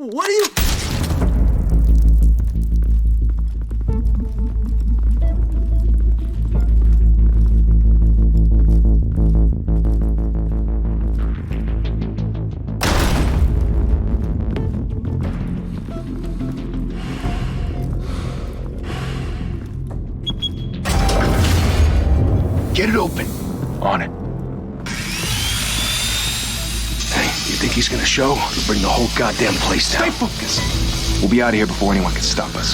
What are you... Get it open. On it. Hey, you think he's gonna show? He'll bring the whole goddamn place down. Stay focused. We'll be out of here before anyone can stop us.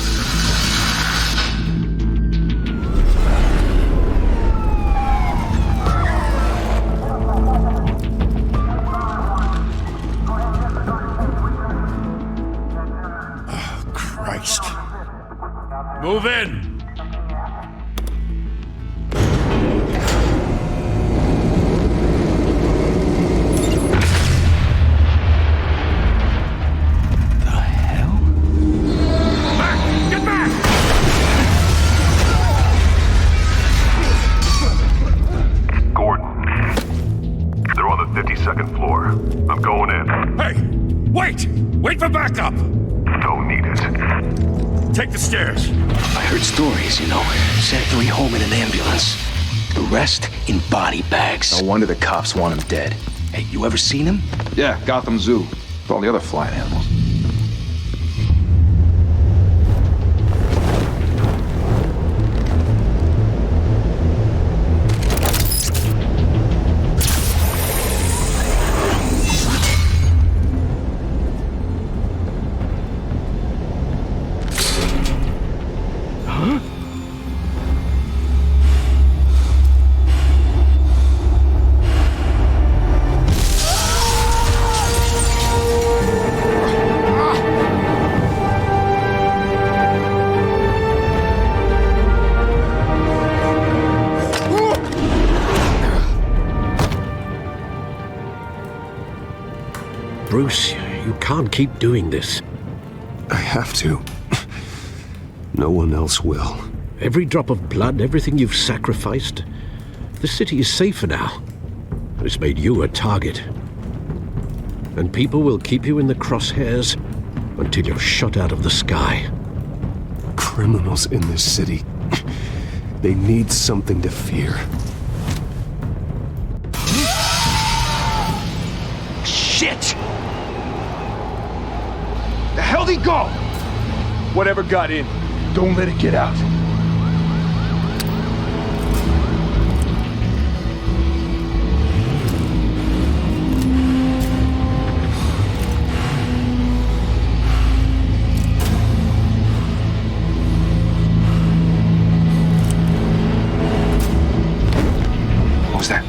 Oh, Christ. Move in! Wait for backup! Don't need it. Take the stairs. I heard stories, you know. Sent 3 home in an ambulance. The rest in body bags. No wonder the cops want him dead. Hey, you ever seen him? Yeah, Gotham Zoo. With all the other flying animals. Bruce, you can't keep doing this. I have to. No one else will. Every drop of blood, everything you've sacrificed. The city is safer now. It's made you a target. And people will keep you in the crosshairs until you're shot out of the sky. Criminals in this city. They need something to fear. Shit! The hell'd he go? Whatever got in, Don't let it get out. what was that?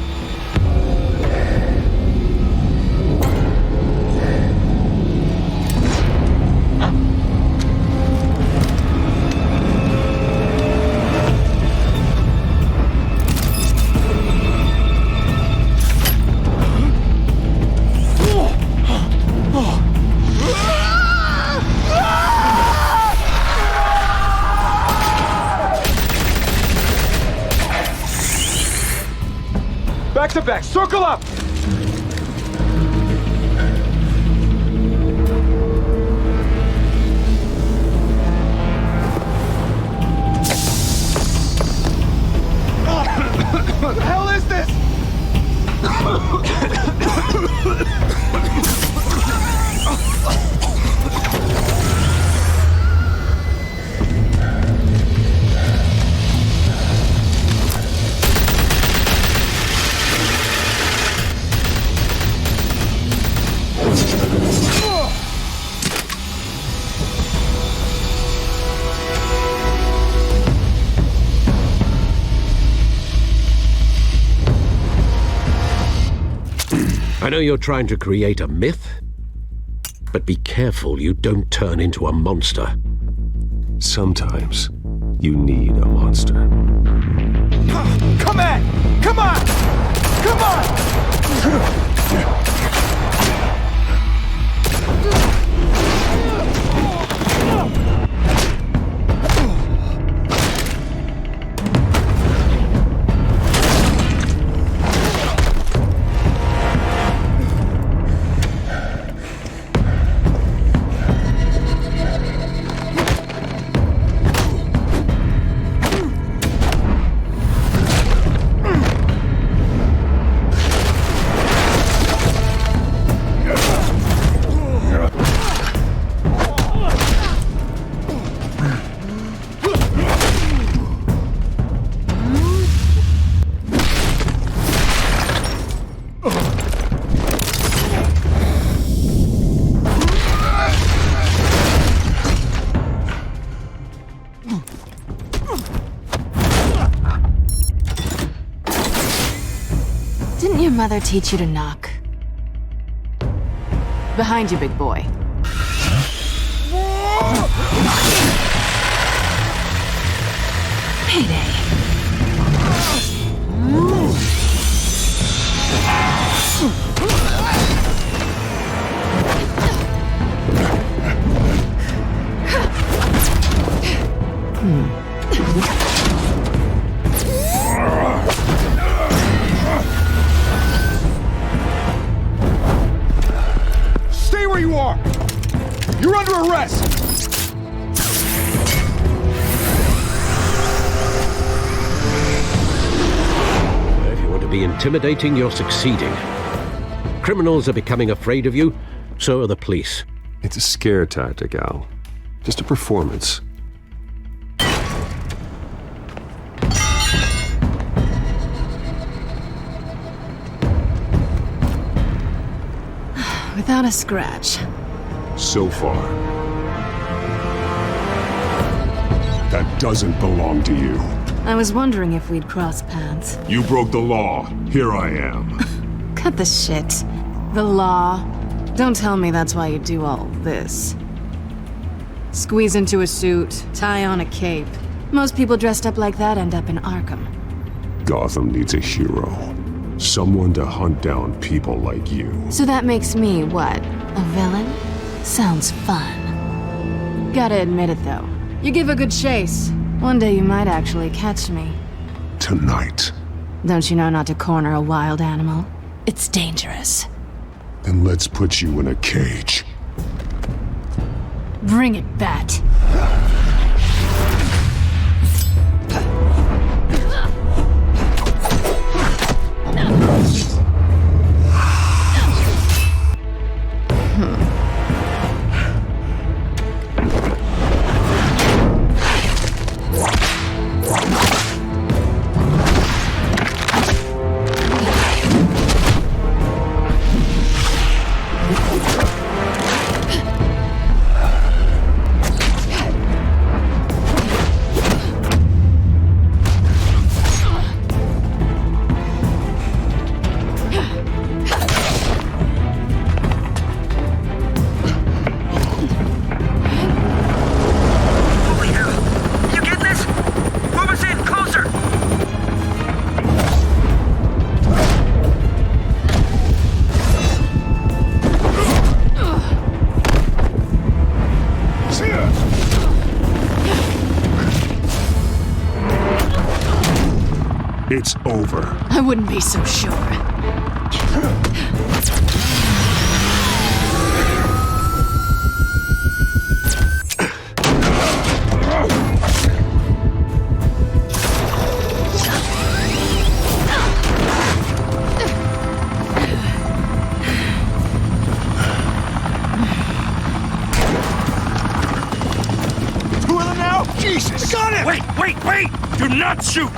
Back to back, circle up! What the hell is this? I know you're trying to create a myth, but be careful you don't turn into a monster. Sometimes you need a monster. Come on! Come on! Come on! mother teach you to knock? Behind you, big boy. Payday. Stay where you are! You're under arrest! If you want to be intimidating, you're succeeding. Criminals are becoming afraid of you, so are the police. It's a scare tactic, Al. Just a performance. Without a scratch. So far. That doesn't belong to you. I was wondering if we'd cross paths. You broke the law. Here I am. Cut the shit. The law. Don't tell me that's why you do all this. Squeeze into a suit, tie on a cape. Most people dressed up like that end up in Arkham. Gotham needs a hero. Someone to hunt down people like you. So that makes me, what, a villain? Sounds fun. Gotta admit it, though. You give a good chase. One day you might actually catch me. Tonight. Don't you know not to corner a wild animal? It's dangerous. Then let's put you in a cage. Bring it, Bat. It's over. I wouldn't be so sure. Two of them now? Jesus! Got him! Wait! Do not shoot!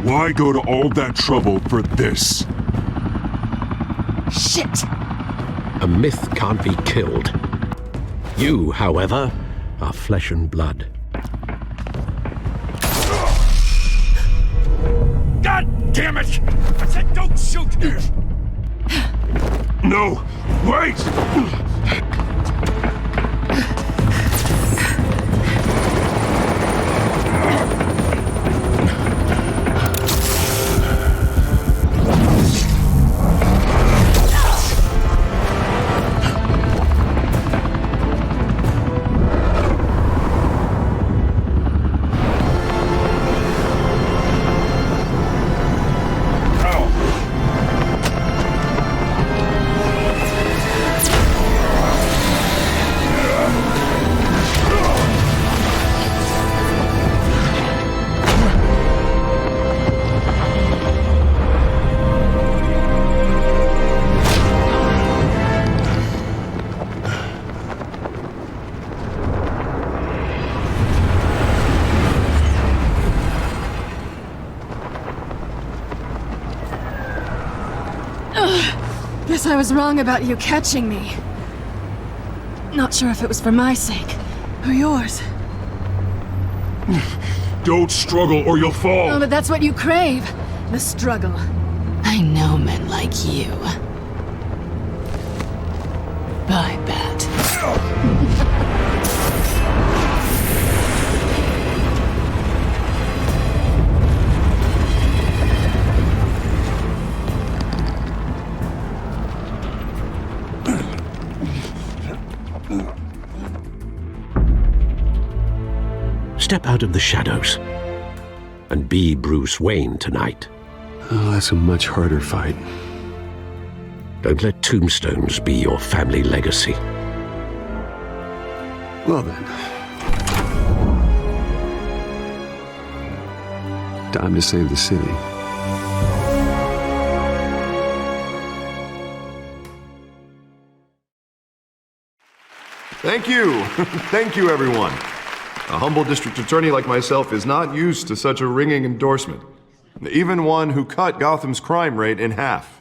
Why go to all that trouble for this? Shit! A myth can't be killed. You, however, are flesh and blood. God damn it! I said don't shoot! No! Wait! Guess I was wrong about you catching me. Not sure if it was for my sake or yours. Don't struggle or you'll fall! Oh, but that's what you crave. The struggle. I know men like you. Bye, Bat. Step out of the shadows and be Bruce Wayne tonight. Oh, that's a much harder fight. Don't let tombstones be your family legacy. Well then. Time to save the city. Thank you. Thank you, everyone. A humble district attorney like myself is not used to such a ringing endorsement. Even one who cut Gotham's crime rate in half.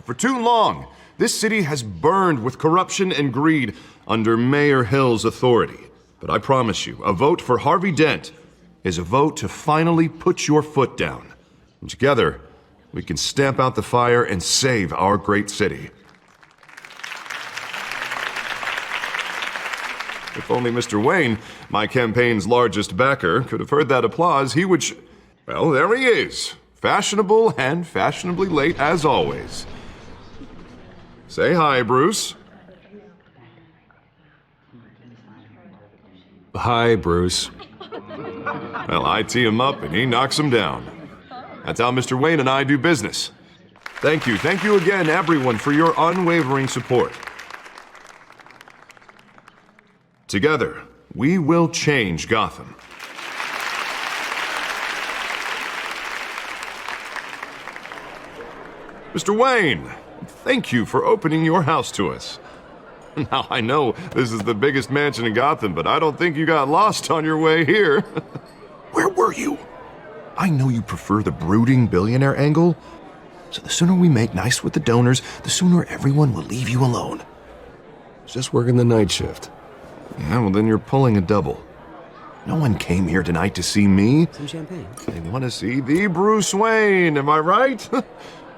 For too long, this city has burned with corruption and greed under Mayor Hill's authority. But I promise you, a vote for Harvey Dent is a vote to finally put your foot down. And together, we can stamp out the fire and save our great city. If only Mr. Wayne, my campaign's largest backer, could have heard that applause, he would well, there he is. Fashionable and fashionably late as always. Say hi, Bruce. Hi, Bruce. Well, I tee him up and he knocks him down. That's how Mr. Wayne and I do business. Thank you. Thank you again, everyone, for your unwavering support. Together, we will change Gotham. Mr. Wayne, thank you for opening your house to us. Now, I know this is the biggest mansion in Gotham, but I don't think you got lost on your way here. Where were you? I know you prefer the brooding billionaire angle, so the sooner we make nice with the donors, the sooner everyone will leave you alone. Just working the night shift. Yeah, well, then you're pulling a double. No one came here tonight to see me. Some champagne. They want to see the Bruce Wayne, am I right?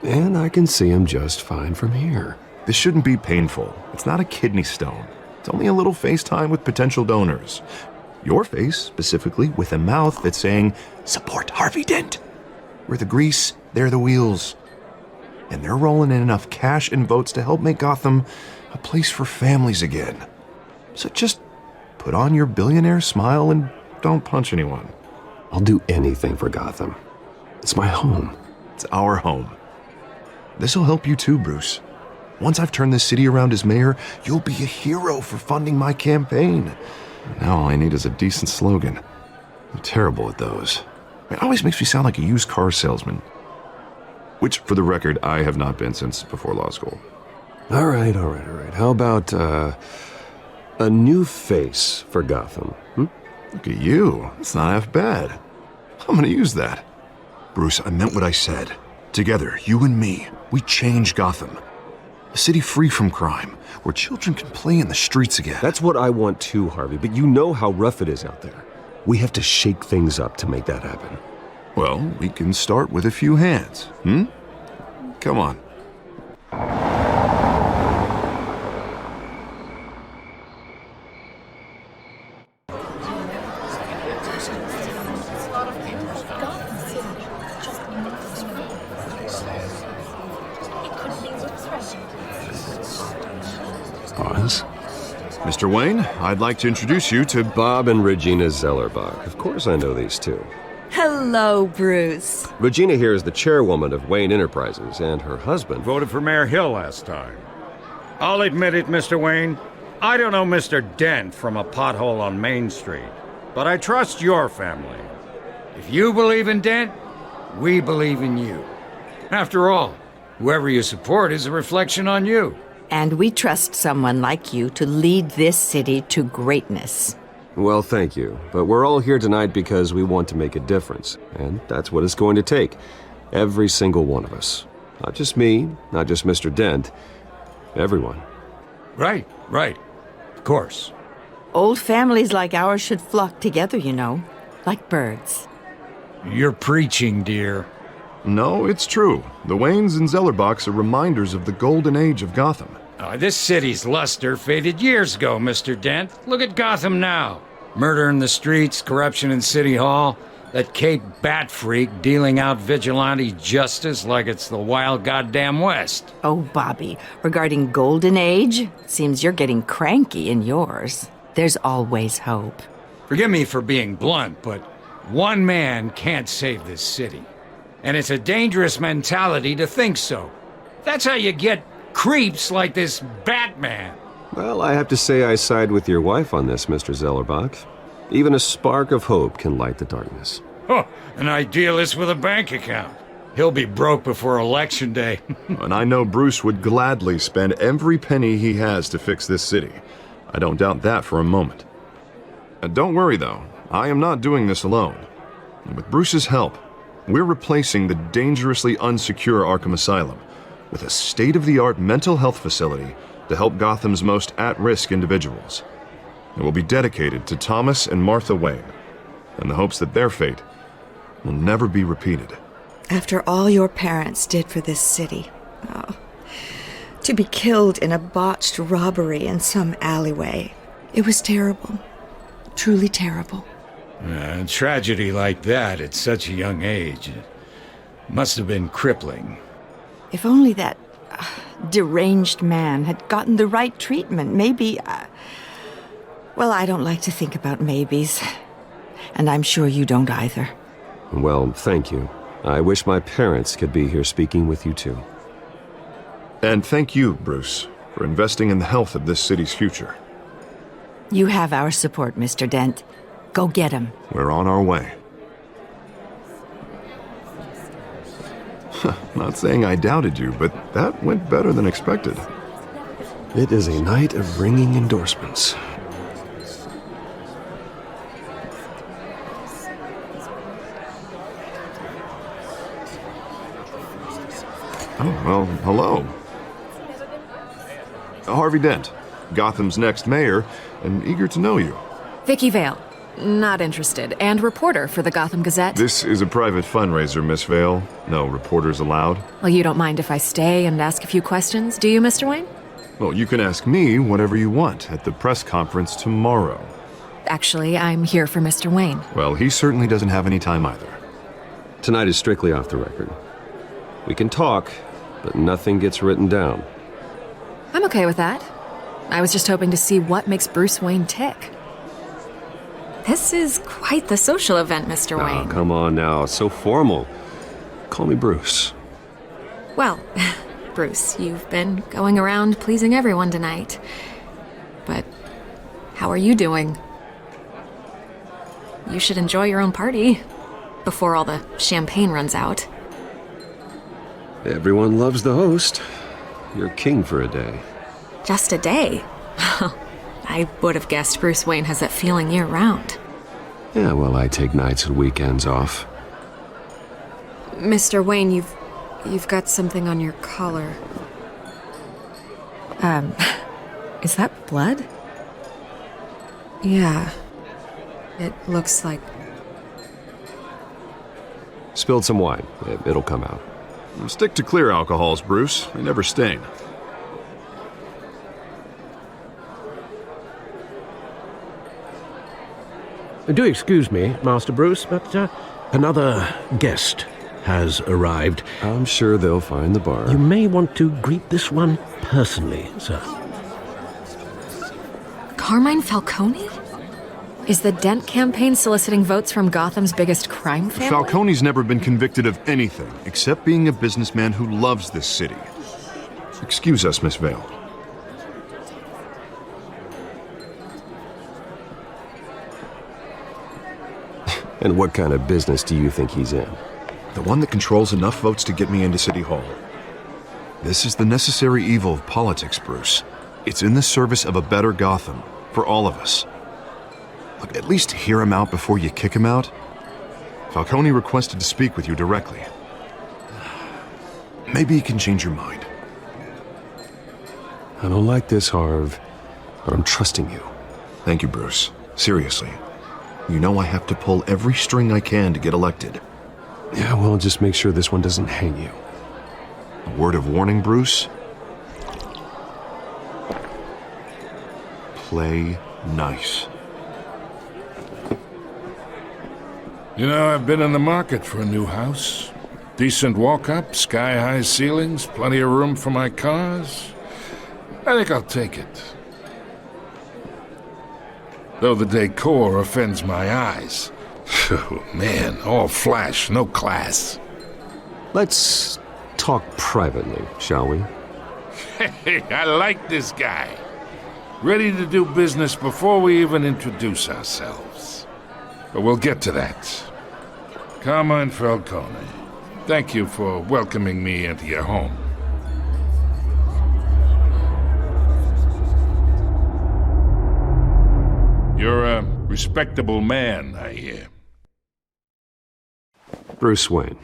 And I can see him just fine from here. This shouldn't be painful. It's not a kidney stone. It's only a little FaceTime with potential donors. Your face, specifically, with a mouth that's saying, support Harvey Dent. We're the grease, they're the wheels. And they're rolling in enough cash and votes to help make Gotham a place for families again. So just put on your billionaire smile and don't punch anyone. I'll do anything for Gotham. It's my home. It's our home. This'll help you too, Bruce. Once I've turned this city around as mayor, you'll be a hero for funding my campaign. Now all I need is a decent slogan. I'm terrible at those. It always makes me sound like a used car salesman. Which, for the record, I have not been since before law school. All right. How about, a new face for Gotham, Look at you. It's not half bad. I'm gonna use that. Bruce, I meant what I said. Together, you and me, we change Gotham. A city free from crime, where children can play in the streets again. That's what I want too, Harvey, but you know how rough it is out there. We have to shake things up to make that happen. Well, we can start with a few hands, Come on. Pause. Mr. Wayne, I'd like to introduce you to Bob and Regina Zellerbach. Of course I know these two. Hello, Bruce. Regina here is the chairwoman of Wayne Enterprises, and her husband Voted for Mayor Hill last time. I'll admit it, Mr. Wayne. I don't know Mr. Dent from a pothole on Main Street, but I trust your family. If you believe in Dent, we believe in you. After all, whoever you support is a reflection on you. And we trust someone like you to lead this city to greatness. Well, thank you. But we're all here tonight because we want to make a difference. And that's what it's going to take. Every single one of us. Not just me, not just Mr. Dent. Everyone. Right. Of course. Old families like ours should flock together, you know, like birds. You're preaching, dear. No, it's true. The Waynes and Zellerbachs are reminders of the golden age of Gotham. This city's luster faded years ago, Mr. Dent. Look at Gotham now. Murder in the streets, corruption in City Hall, that Cape Bat freak dealing out vigilante justice like it's the wild goddamn West. Oh, Bobby, regarding Golden Age, seems you're getting cranky in yours. There's always hope. Forgive me for being blunt, but one man can't save this city. And it's a dangerous mentality to think so. That's how you get creeps like this Batman. Well, I have to say I side with your wife on this, Mr. Zellerbach. Even a spark of hope can light the darkness. Oh, an idealist with a bank account. He'll be broke before Election Day. And I know Bruce would gladly spend every penny he has to fix this city. I don't doubt that for a moment. Don't worry, though. I am not doing this alone. And with Bruce's help, we're replacing the dangerously unsecure Arkham Asylum with a state-of-the-art mental health facility to help Gotham's most at-risk individuals. It will be dedicated to Thomas and Martha Wayne, in the hopes that their fate will never be repeated. After all your parents did for this city, to be killed in a botched robbery in some alleyway, it was terrible. Truly terrible. A tragedy like that at such a young age must have been crippling. If only that deranged man had gotten the right treatment, maybe... Well, I don't like to think about maybes. And I'm sure you don't either. Well, thank you. I wish my parents could be here speaking with you too. And thank you, Bruce, for investing in the health of this city's future. You have our support, Mr. Dent. Go get him. We're on our way. Not saying I doubted you, but that went better than expected. It is a night of ringing endorsements. Oh, well, hello. Harvey Dent, Gotham's next mayor, and eager to know you. Vicky Vale, not interested, and reporter for the Gotham Gazette. This is a private fundraiser, Miss Vale. No reporters allowed. Well, you don't mind if I stay and ask a few questions, do you, Mr. Wayne? Well, you can ask me whatever you want at the press conference tomorrow. Actually, I'm here for Mr. Wayne. Well, he certainly doesn't have any time either. Tonight is strictly off the record. We can talk, but nothing gets written down. I'm okay with that. I was just hoping to see what makes Bruce Wayne tick. This is quite the social event, Mr. Wayne. Oh, come on now. It's so formal. Call me Bruce. Well, Bruce, you've been going around pleasing everyone tonight. But how are you doing? You should enjoy your own party before all the champagne runs out. Everyone loves the host. You're king for a day. Just a day? I would have guessed Bruce Wayne has that feeling year-round. Yeah, well, I take nights and weekends off. Mr. Wayne, you've got something on your collar. Is that blood? Yeah. It looks like... Spilled some wine. It'll come out. Stick to clear alcohols, Bruce. They never stain. Do excuse me, Master Bruce, but another guest has arrived. I'm sure they'll find the bar. You may want to greet this one personally, sir. Carmine Falcone? Is the Dent campaign soliciting votes from Gotham's biggest crime family? Falcone's never been convicted of anything except being a businessman who loves this city. Excuse us, Miss Vale. And what kind of business do you think he's in? The one that controls enough votes to get me into City Hall. This is the necessary evil of politics, Bruce. It's in the service of a better Gotham, for all of us. Look, at least hear him out before you kick him out. Falcone requested to speak with you directly. Maybe he can change your mind. I don't like this, Harv, but I'm trusting you. Thank you, Bruce. Seriously. You know I have to pull every string I can to get elected. Yeah, well, just make sure this one doesn't hang you. A word of warning, Bruce? Play nice. You know, I've been in the market for a new house. Decent walk-up, sky-high ceilings, plenty of room for my cars. I think I'll take it. Though the decor offends my eyes. Oh, man, all flash, no class. Let's talk privately, shall we? Hey, I like this guy. Ready to do business before we even introduce ourselves. But we'll get to that. Carmine Falcone, thank you for welcoming me into your home. You're a respectable man, I hear. Bruce Wayne.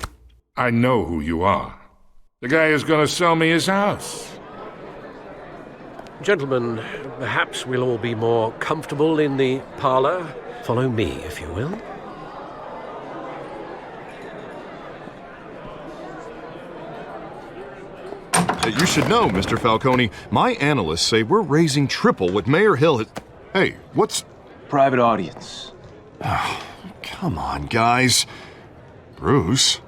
I know who you are. The guy who's going to sell me his house. Gentlemen, perhaps we'll all be more comfortable in the parlor. Follow me, if you will. You should know, Mr. Falcone, my analysts say we're raising triple what Mayor Hill has... Hey, what's... Private audience. Oh, come on, guys. Bruce?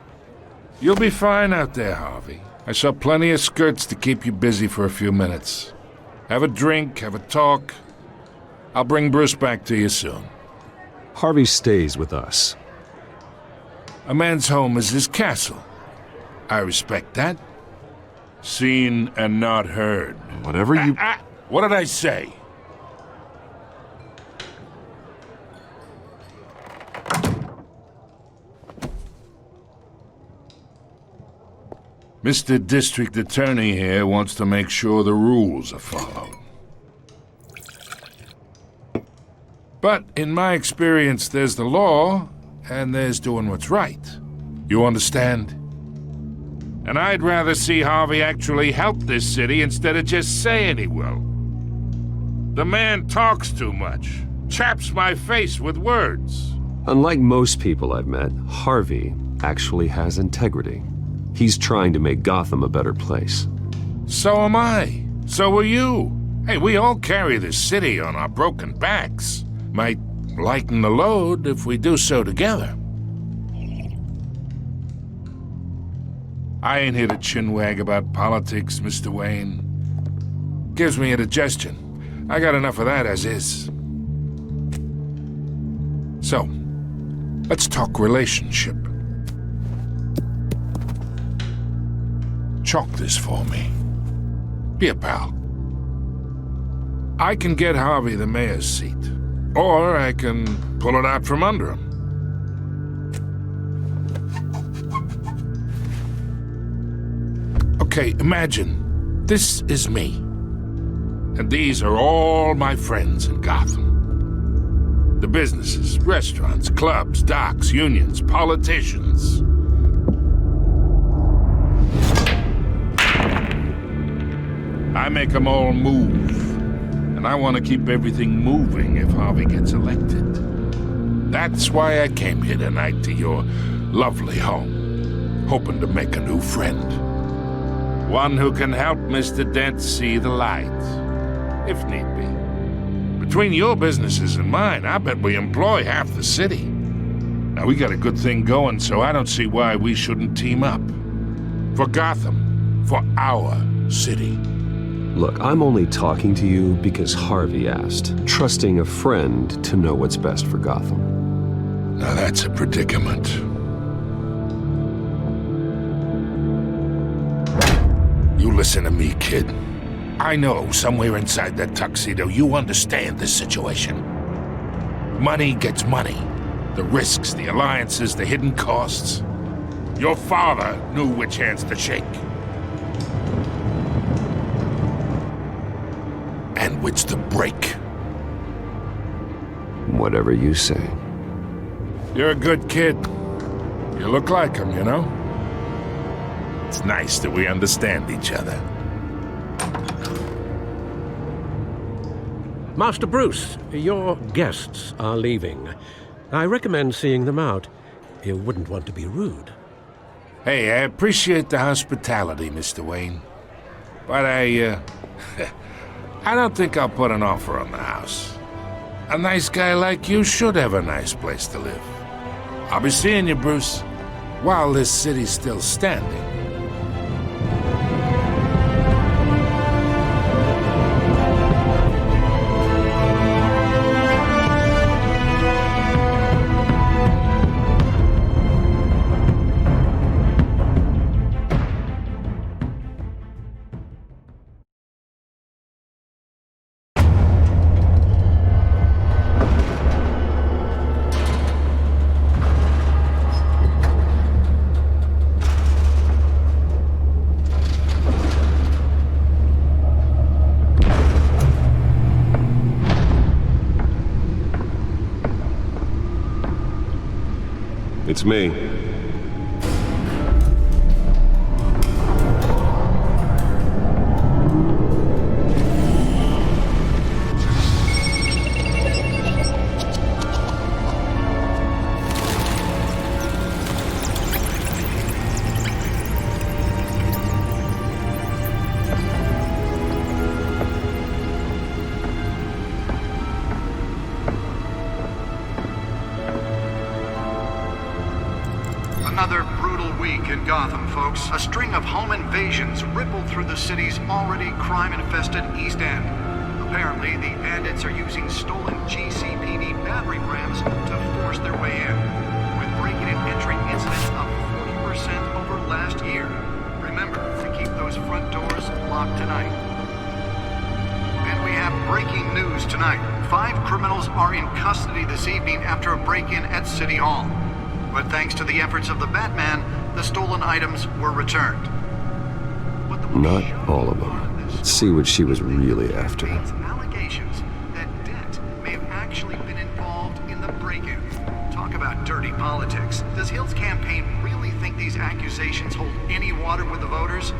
You'll be fine out there, Harvey. I saw plenty of skirts to keep you busy for a few minutes. Have a drink, have a talk. I'll bring Bruce back to you soon. Harvey stays with us. A man's home is his castle. I respect that. Seen and not heard. Whatever you... What did I say? Mr. District Attorney here wants to make sure the rules are followed. But in my experience, there's the law, and there's doing what's right. You understand? And I'd rather see Harvey actually help this city instead of just saying he will. The man talks too much, chaps my face with words. Unlike most people I've met, Harvey actually has integrity. He's trying to make Gotham a better place. So am I. So are you. Hey, we all carry this city on our broken backs. Might lighten the load if we do so together. I ain't here to chinwag about politics, Mr. Wayne. Gives me indigestion. I got enough of that as is. So, let's talk relationship. Chalk this for me. Be a pal. I can get Harvey the mayor's seat, or I can pull it out from under him. Okay, imagine this is me, and these are all my friends in Gotham. The businesses, restaurants, clubs, docks, unions, politicians. I make them all move, and I want to keep everything moving if Harvey gets elected. That's why I came here tonight to your lovely home, hoping to make a new friend. One who can help Mr. Dent see the light, if need be. Between your businesses and mine, I bet we employ half the city. Now, we got a good thing going, so I don't see why we shouldn't team up. For Gotham, for our city. Look, I'm only talking to you because Harvey asked, trusting a friend to know what's best for Gotham. Now that's a predicament. You listen to me, kid. I know somewhere inside that tuxedo you understand this situation. Money gets money. The risks, the alliances, the hidden costs. Your father knew which hands to shake. And which to break. Whatever you say. You're a good kid. You look like him, you know? It's nice that we understand each other. Master Bruce, your guests are leaving. I recommend seeing them out. You wouldn't want to be rude. Hey, I appreciate the hospitality, Mr. Wayne. But I don't think I'll put an offer on the house. A nice guy like you should have a nice place to live. I'll be seeing you, Bruce, while this city's still standing. It's me. Another brutal week in Gotham, folks. A string of home invasions rippled through the city's already crime-infested East End. Apparently, the bandits are using stolen GCPD battering rams to force their way in, with break-in and entry incidents up 40% over last year. Remember to keep those front doors locked tonight. And we have breaking news tonight. 5 criminals are in custody this evening after a break-in at City Hall. But thanks to the efforts of the Batman, the stolen items were returned. Not all of them. Let's see what she was really after. Allegations that Dent may have actually been involved in the break-in. Talk about dirty politics. Does Hill's campaign really think these accusations hold any water with the voters?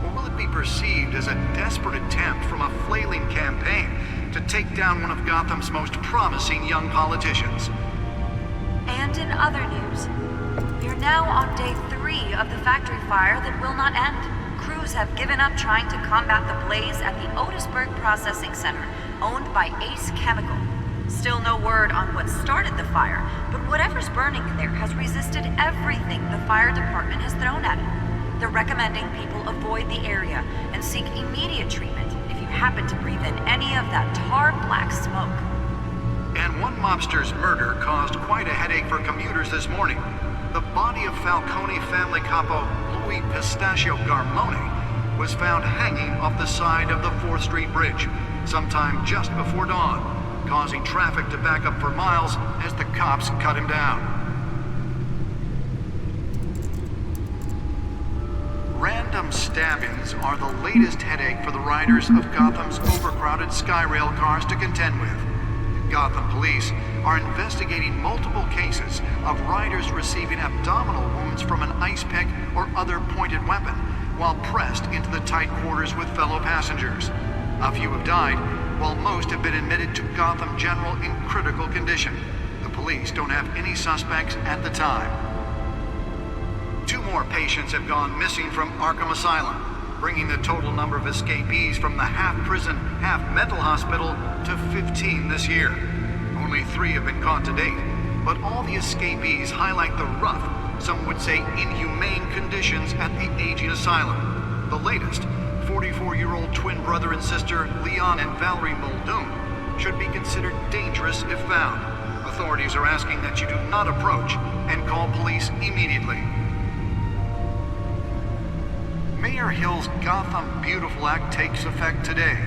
Or will it be perceived as a desperate attempt from a flailing campaign to take down one of Gotham's most promising young politicians? And in other news, we are now on day 3 of the factory fire that will not end. Crews have given up trying to combat the blaze at the Otisburg Processing Center, owned by Ace Chemical. Still no word on what started the fire, but whatever's burning in there has resisted everything the fire department has thrown at it. They're recommending people avoid the area and seek immediate treatment if you happen to breathe in any of that tar-black smoke. And one mobster's murder caused quite a headache for commuters this morning. The body of Falcone family capo Louis Pistachio Garmone was found hanging off the side of the 4th Street Bridge sometime just before dawn, causing traffic to back up for miles as the cops cut him down. Random stabbings are the latest headache for the riders of Gotham's overcrowded Skyrail cars to contend with. Gotham police are investigating multiple cases of riders receiving abdominal wounds from an ice pick or other pointed weapon while pressed into the tight quarters with fellow passengers. A few have died, while most have been admitted to Gotham General in critical condition. The police don't have any suspects at the time. 2 more patients have gone missing from Arkham Asylum, bringing the total number of escapees from the half-prison, half-mental hospital to 15 this year. Only 3 have been caught to date, but all the escapees highlight the rough, some would say inhumane conditions at the aging asylum. The latest, 44-year-old twin brother and sister Leon and Valerie Muldoon, should be considered dangerous if found. Authorities are asking that you do not approach and call police immediately. Mayor Hill's Gotham Beautiful Act takes effect today,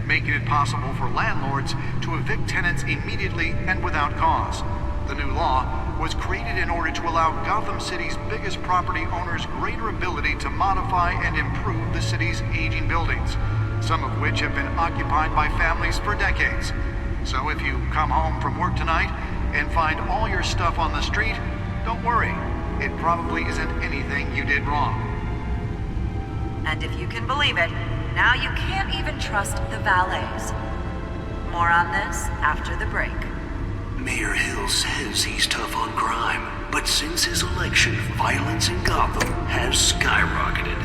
making it possible for landlords to evict tenants immediately and without cause. The new law was created in order to allow Gotham City's biggest property owners greater ability to modify and improve the city's aging buildings, some of which have been occupied by families for decades. So if you come home from work tonight and find all your stuff on the street, don't worry. It probably isn't anything you did wrong. And if you can believe it, now you can't even trust the valets. More on this after the break. Mayor Hill says he's tough on crime, but since his election, violence in Gotham has skyrocketed.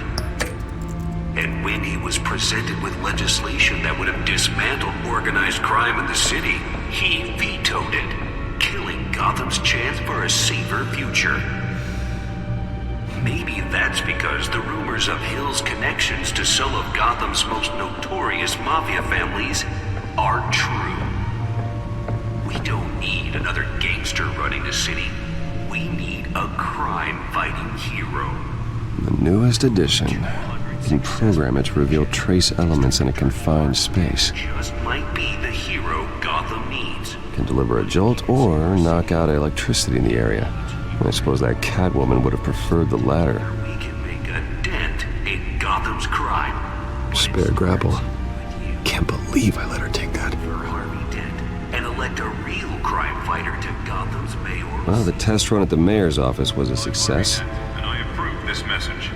And when he was presented with legislation that would have dismantled organized crime in the city, he vetoed it, killing Gotham's chance for a safer future. Maybe that's because the rumors of Hill's connections to some of Gotham's most notorious mafia families are true. We don't need another gangster running the city. We need a crime-fighting hero. The newest addition. You can program it to reveal trace elements in a confined space. Just might be the hero Gotham needs. Can deliver a jolt or knock out electricity in the area. I suppose that Catwoman would have preferred the latter. We can make a dent in Gotham's crime. Spare grapple. Can't believe I let her take that. Harvey Dent, and elect a real crime fighter to Gotham's mayor. Well, the test run at the mayor's office was a success. And I approve this message.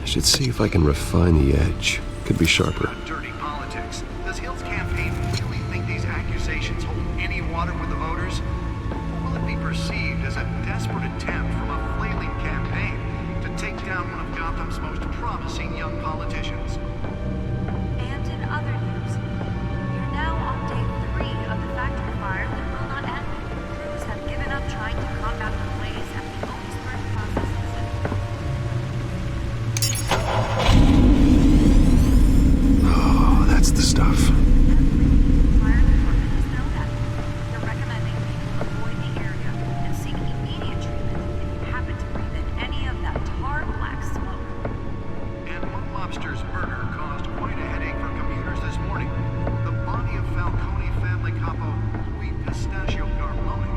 I should see if I can refine the edge. Could be sharper. Dirty politics. Does Hill's campaign really think these accusations hold any water with the voters? Or will it be perceived as a desperate attempt from a flailing campaign to take down one of Gotham's most promising young politicians? And in other news, we're now on day 3 of the factory fire that will not end. Crews have given up trying to combat the blaze at the Otisburg processing center. Oh, that's the stuff. Fire department has known that. They're recommending people avoid the area and seek immediate treatment if you happen to breathe in any of that tar black smoke. And one lobster's murder caused quite a headache for commuters this morning. The body of Falcone family capo Louis Pistachio Garmoni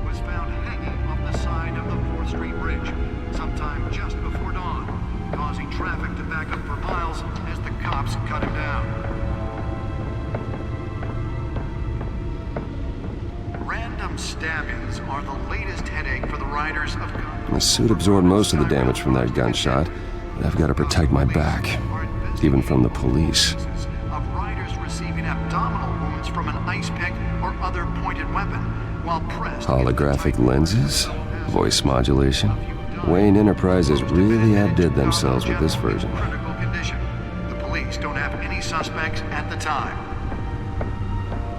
was found hanging off the side of the 4th Street Bridge sometime just before dawn, causing traffic to back up for miles as the cops cut him down. Random stabbings are the latest headache for the riders of Gotham. The suit absorbed most of the damage from that gunshot, but I've got to protect my back, even from the police. Of riders receiving abdominal wounds from an ice pick or other pointed weapon while pressed. Holographic lenses, voice modulation. Wayne Enterprises really outdid themselves with this version. Critical condition. The police don't have any suspects at the time.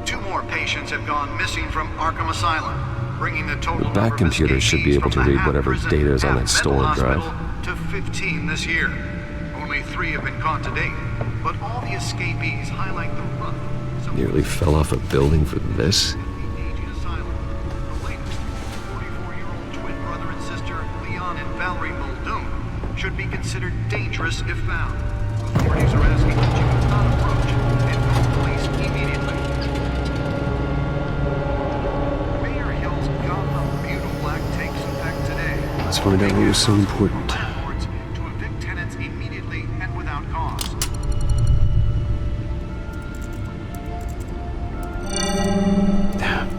2 more patients have gone missing from Arkham Asylum, bringing the total The back computer should be able to read whatever data is on that stolen drive. To 15 this year. Only 3 have been caught to date, but all the escapees highlight the rough. Nearly fell off a building for this. Valerie Muldoon should be considered dangerous if found. Authorities are asking that you do not approach and call police immediately. Mayor Hill's Gotham Butyl Black takes effect today. Let's find out what was so important. Landlords to evict tenants immediately and without cause.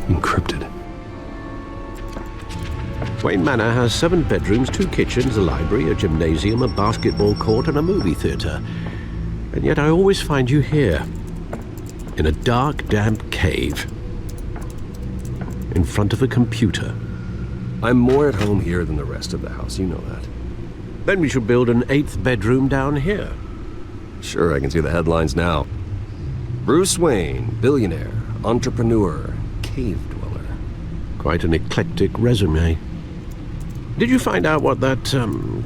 Encrypted. Wayne Manor has 7 bedrooms, 2 kitchens, a library, a gymnasium, a basketball court, and a movie theater. And yet I always find you here, in a dark, damp cave, in front of a computer. I'm more at home here than the rest of the house, you know that. Then we should build an 8th bedroom down here. Sure, I can see the headlines now. Bruce Wayne, billionaire, entrepreneur, cave dweller. Quite an eclectic resume. Did you find out what that,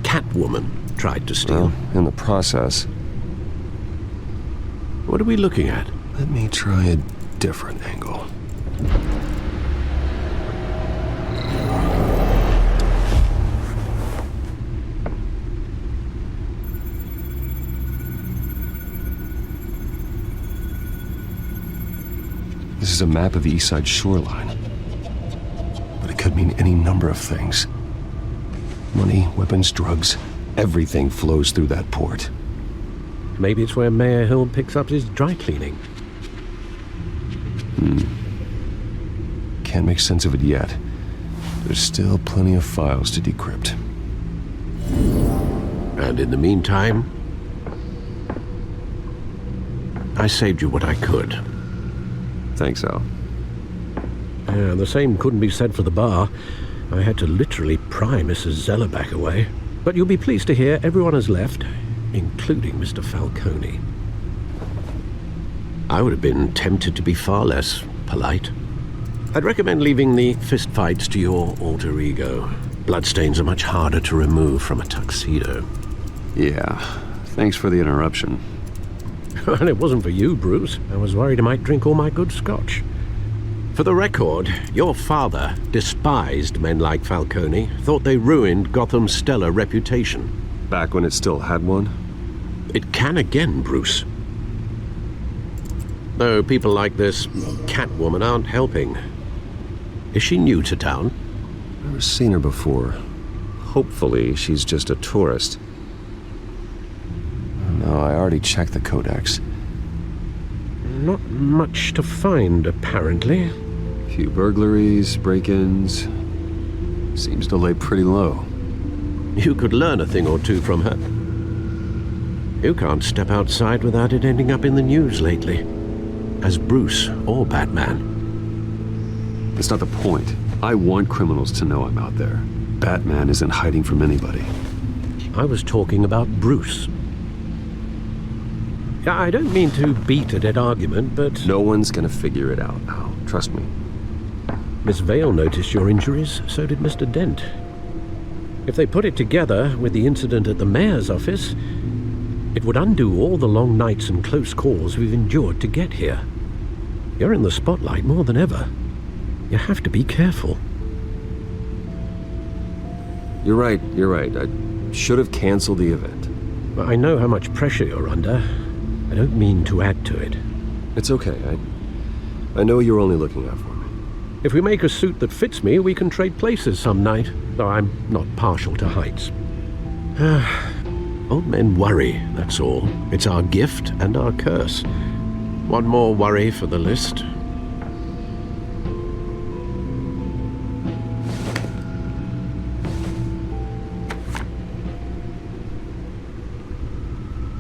Catwoman tried to steal? Well, in the process. What are we looking at? Let me try a different angle. This is a map of the East Side shoreline. But it could mean any number of things. Money, weapons, drugs, everything flows through that port. Maybe it's where Mayor Hill picks up his dry cleaning. Can't make sense of it yet. There's still plenty of files to decrypt. And in the meantime, I saved you what I could. Thanks, Al. Yeah, the same couldn't be said for the bar. I had to literally pry Mrs. Zeller back away. But you'll be pleased to hear everyone has left, including Mr. Falcone. I would have been tempted to be far less polite. I'd recommend leaving the fistfights to your alter ego. Bloodstains are much harder to remove from a tuxedo. Yeah, thanks for the interruption. And it wasn't for you, Bruce. I was worried I might drink all my good scotch. For the record, your father despised men like Falcone, thought they ruined Gotham's stellar reputation. Back when it still had one? It can again, Bruce. Though people like this Catwoman aren't helping. Is she new to town? Never seen her before. Hopefully, she's just a tourist. No, I already checked the codex. Not much to find, apparently. Few burglaries, break-ins. Seems to lay pretty low. You could learn a thing or two from her. You can't step outside without it ending up in the news lately. As Bruce or Batman. That's not the point. I want criminals to know I'm out there. Batman isn't hiding from anybody. I was talking about Bruce. I don't mean to beat a dead argument, but... No one's gonna figure it out now. Trust me. Miss Vale noticed your injuries, so did Mr. Dent. If they put it together with the incident at the mayor's office, it would undo all the long nights and close calls we've endured to get here. You're in the spotlight more than ever. You have to be careful. You're right. I should have canceled the event. I know how much pressure you're under. I don't mean to add to it. It's okay. I know you're only looking out for me. If we make a suit that fits me, we can trade places some night, though I'm not partial to heights. Old men worry, that's all. It's our gift and our curse. One more worry for the list.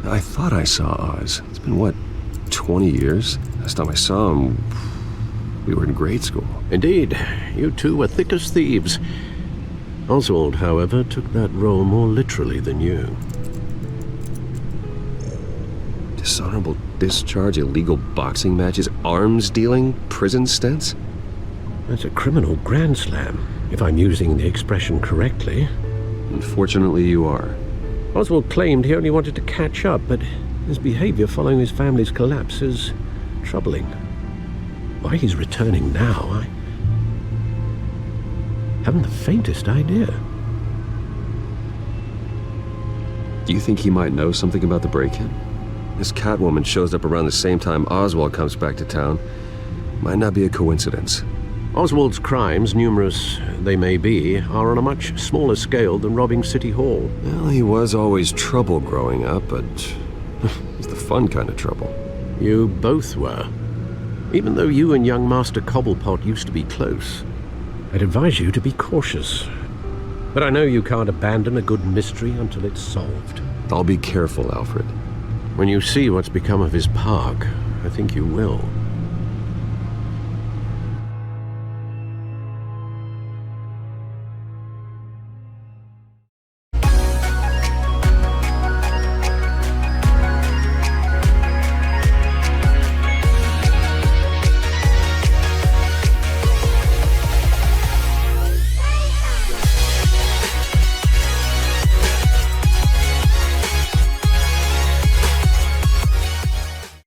I thought I saw Oz. It's been, what, 20 years? Last time I saw him, we were in grade school. Indeed. You two were thick as thieves. Oswald, however, took that role more literally than you. Dishonorable discharge, illegal boxing matches, arms dealing, prison stints? That's a criminal grand slam, if I'm using the expression correctly. Unfortunately, you are. Oswald claimed he only wanted to catch up, but his behavior following his family's collapse is troubling. Why he's returning now, I haven't the faintest idea. Do you think he might know something about the break-in? This Catwoman shows up around the same time Oswald comes back to town. Might not be a coincidence. Oswald's crimes, numerous they may be, are on a much smaller scale than robbing City Hall. Well, he was always trouble growing up, but it's the fun kind of trouble. You both were. Even though you and young Master Cobblepot used to be close, I'd advise you to be cautious. But I know you can't abandon a good mystery until it's solved. I'll be careful, Alfred. When you see what's become of his park, I think you will.